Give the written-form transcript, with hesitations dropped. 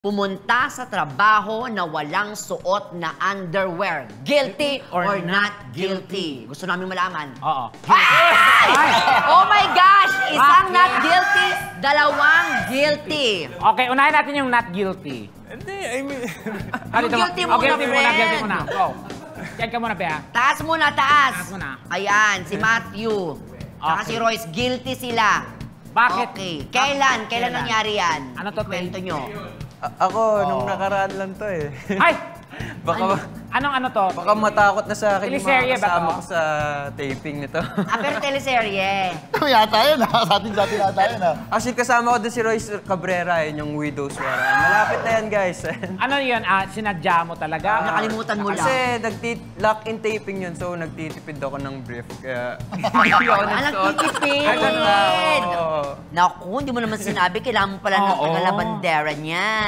Pumunta sa trabaho na walang suot na underwear. Guilty or not guilty? Gusto namin malaman. Oo. Ay! Oh my gosh! Isang not guilty, dalawang guilty. Okay, unahin natin yung not guilty. Hindi, I mean... Yung guilty muna, guilty muna, friend. guilty muna. Go. Check ka muna, Bea. Taas muna, taas. Taas muna. Ayan, si Matthew. Tsaka Okay. si Royce, guilty sila. Bakit? Okay. Kailan nangyari yan? Ano to, Kwento nyo. Ako, nung nakaraan lang to eh. Ay! Baka, Anong ano to? baka matakot na sa akin yung Teleserye mga ba kasama to? ko sa taping nito. Pero teleserye. Ito yata yun Sa atin yata yun Actually, kasama ko din si Royce Cabrera, yun yung Widow's War. Malapit na yan, guys. Ano yun? Sinadya mo talaga? Nakalimutan mo lang. Kasi lock-in taping yun, so nagtitipid ako ng brief. Kaya hindi ako nagsuot. Nagtitipid! Ganun na, oo. Naku, hindi mo naman sinabi, kailangan mo pala ng Oo. taga-labandera niya.